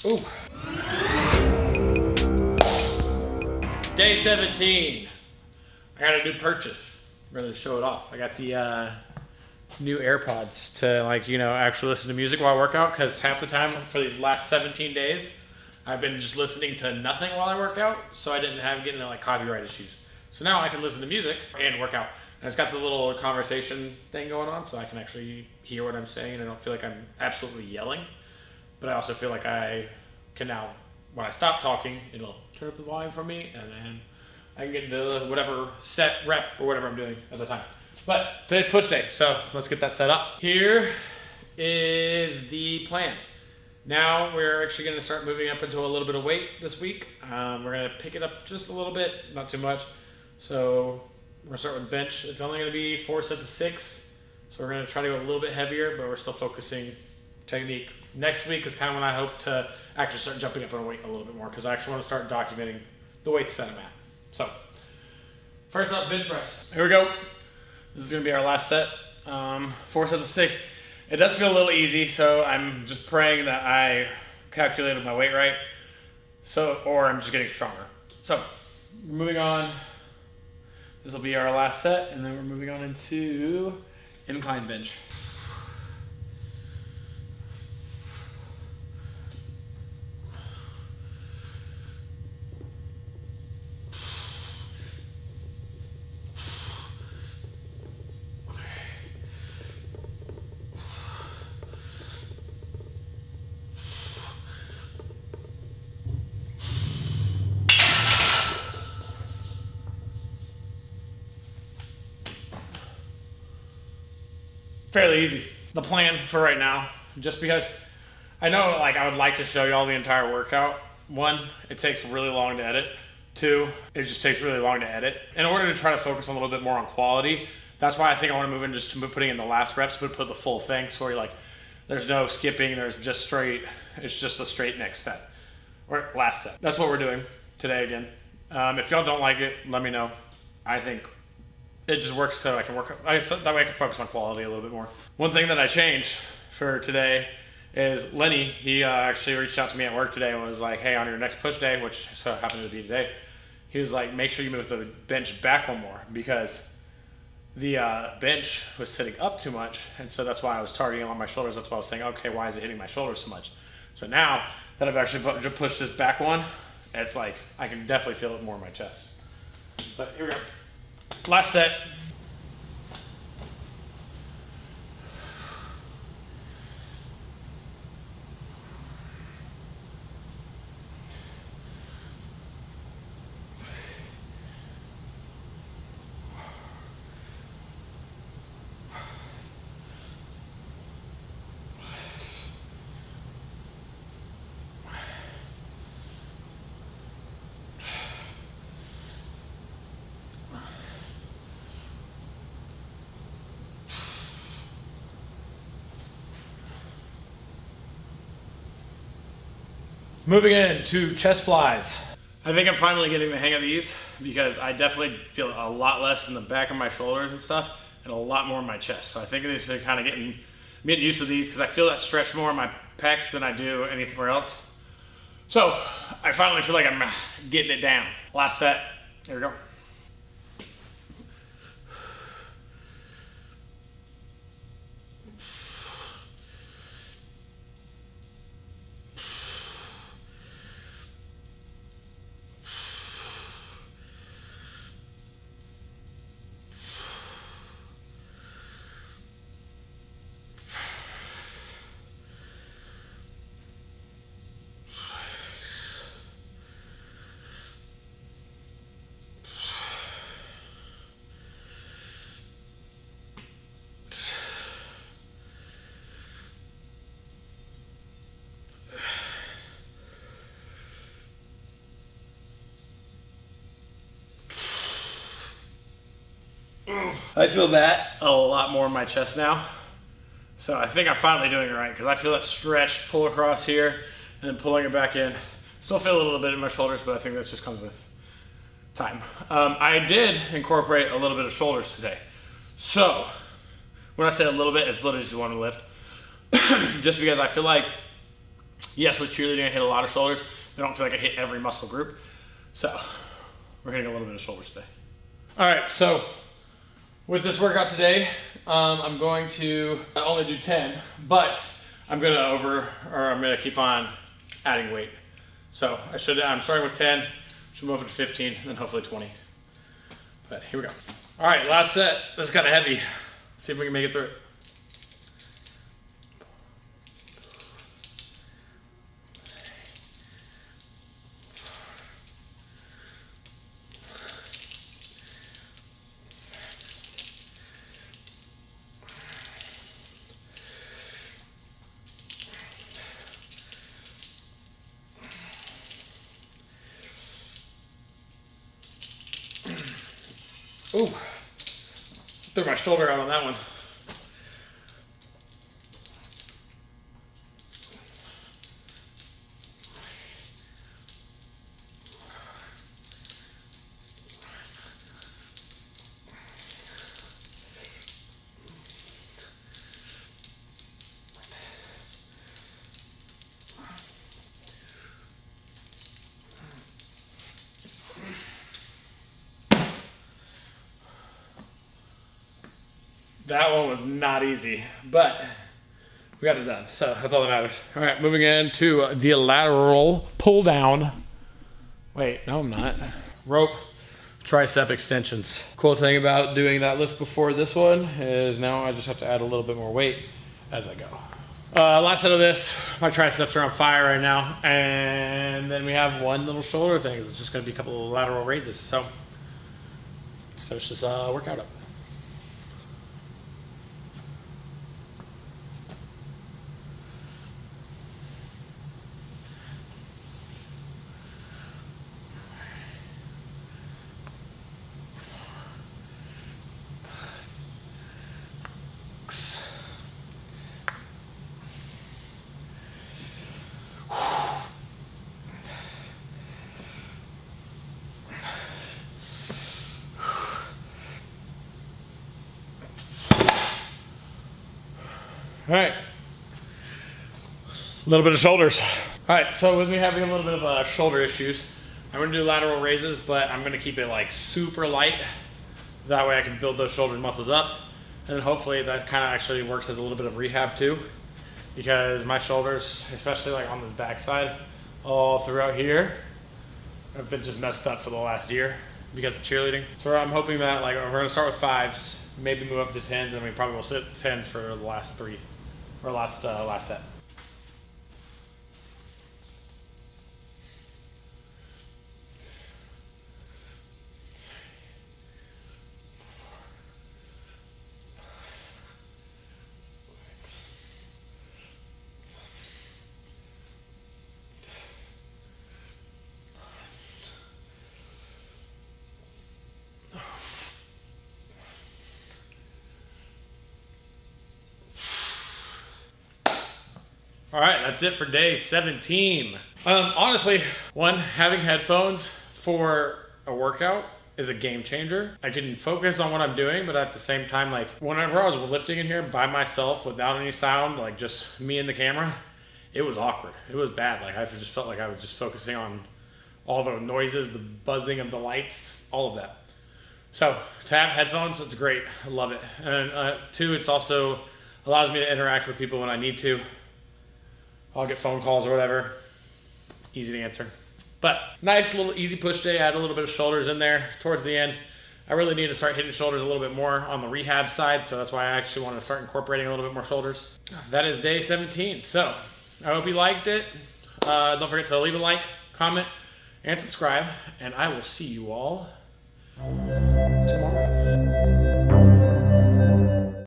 Ooh. Day 17. I got a new purchase. Rather show it off. I got the new AirPods to actually listen to music while I work out, because half the time for these last 17 days I've been just listening to nothing while I work out, so I didn't have getting into copyright issues. So now I can listen to music and work out. And it's got the little conversation thing going on, so I can actually hear what I'm saying and I don't feel like I'm absolutely yelling. But I also feel like I can now, when I stop talking, it'll turn up the volume for me, and then I can get into whatever set, rep, or whatever I'm doing at the time. But today's push day, so let's get that set up. Here is the plan. Now we're actually going to start moving up into a little bit of weight this week. We're going to pick it up just a little bit, not too much. So we're going to start with bench. It's only going to be 4 sets of 6. So we're going to try to go a little bit heavier, but we're still focusing technique. Next week is kind of when I hope to actually start jumping up on weight a little bit more, because I actually want to start documenting the weights that I'm at. So first up, bench press. Here we go. This is going to be our last set. 4 sets of 6. It does feel a little easy, so I'm just praying that I calculated my weight right. Or I'm just getting stronger. So moving on. This will be our last set, and then we're moving on into incline bench. Fairly easy. The plan for right now, just because I know I would like to show you all the entire workout. 1, it takes really long to edit. 2, it just takes really long to edit. In order to try to focus a little bit more on quality, that's why I think I want to move in just to putting in the last reps, but put the full thing. So you're there's no skipping, there's just straight, it's just a straight next set, or last set. That's what we're doing today again. If y'all don't like it, let me know. I think it just works so I can that way I can focus on quality a little bit more. One thing that I changed for today is Lenny, he actually reached out to me at work today and was like, hey, on your next push day, which so happened to be today, he was like, make sure you move the bench back one more, because the bench was sitting up too much, and so that's why I was targeting on my shoulders. That's why I was saying, okay, why is it hitting my shoulders so much? So now that I've actually pushed this back one, it's I can definitely feel it more in my chest. But here we go. Last set. Moving into chest flies. I think I'm finally getting the hang of these, because I definitely feel a lot less in the back of my shoulders and stuff, and a lot more in my chest. So I think it's kind of getting used to these, because I feel that stretch more in my pecs than I do anywhere else. So I finally feel like I'm getting it down. Last set. Here we go. I feel that a lot more in my chest now. So I think I'm finally doing it right, because I feel that stretch pull across here and then pulling it back in. Still feel a little bit in my shoulders, but I think that just comes with time. I did incorporate a little bit of shoulders today. So when I say a little bit, it's literally just one lift. Just because I feel like Yes, with cheerleading, I hit a lot of shoulders, but I don't feel like I hit every muscle group. So we're hitting a little bit of shoulders today. All right, so with this workout today, I'm going to only do 10, but I'm gonna keep on adding weight. So I'm starting with 10, should move up to 15, and then hopefully 20. But here we go. All right, last set. This is kind of heavy. Let's see if we can make it through it. Ooh, threw my shoulder out on that one. That one was not easy, but we got it done, so that's all that matters. All right, moving into the lateral pull down. Wait, no I'm not. Rope tricep extensions. Cool thing about doing that lift before this one is now I just have to add a little bit more weight as I go. Last set of this, my triceps are on fire right now, and then we have one little shoulder thing. It's just gonna be a couple of lateral raises, so let's finish this workout up. All right, a little bit of shoulders. All right, so with me having a little bit of shoulder issues, I'm gonna do lateral raises, but I'm gonna keep it like super light. That way I can build those shoulder muscles up. And then hopefully that kind of actually works as a little bit of rehab too, because my shoulders, especially like on this back side, all throughout here, have been just messed up for the last year because of cheerleading. So I'm hoping that like we're gonna start with 5s, maybe move up to 10s, and we probably will sit 10s for the last 3. Or last set. All right, that's it for day 17. Honestly, having headphones for a workout is a game changer. I can focus on what I'm doing, but at the same time, like whenever I was lifting in here by myself without any sound, like just me and the camera, it was awkward. It was bad. Like I just felt like I was just focusing on all the noises, the buzzing of the lights, all of that. So to have headphones, it's great. I love it. And 2, it's also allows me to interact with people when I need to. I'll get phone calls or whatever. Easy to answer. But nice little easy push day. Add a little bit of shoulders in there towards the end. I really need to start hitting shoulders a little bit more on the rehab side, so that's why I actually want to start incorporating a little bit more shoulders. That is day 17. So I hope you liked it. Don't forget to leave a like, comment, and subscribe, and I will see you all tomorrow.